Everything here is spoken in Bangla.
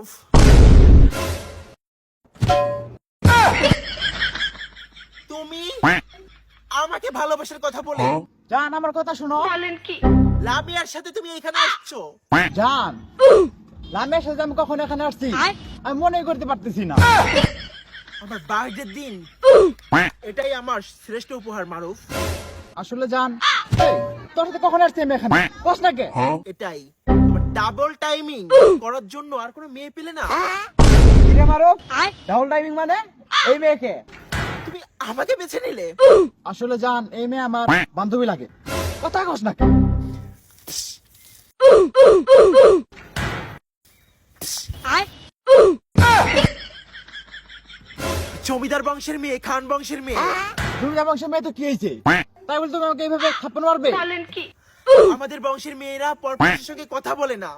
মারুফ। তুমি আমাকে ভালোবাসার কথা বলে জান আমার কথা শোনো। লামিয়ার সাথে তুমি এখানে আসছো। জান লামের সাথে আমি কখন এখানে আসছি আমি মনে করতে পারতেছি না। আমার বার্থডের দিন এটাই আমার শ্রেষ্ঠ উপহার মারুফ। আসলে জান এই, তোর সাথে কখন আসছি আমি এখানে কস না কে? এটাই তোমার ডাবল টাইমিং করার জন্য আর কোনো মেয়ে পেলে না। কিরে মারো ডাবল টাইমিং মানে এই মেয়েকে? তুমি আমাকে বেছে নিলে। আসলে জান এই মেয়ে আমার বান্ধবী লাগে। কথা কস না কে? জমিদার বংশের মেয়ে, খান বংশের মেয়ে। তুমি বংশের মেয়ে তো কি হয়েছে তাই বলে তুমি আমাকে এইভাবে থাপ্পড় মারবে? আমাদের বংশের মেয়েরা পরপুরুষের সঙ্গে কথা বলে না।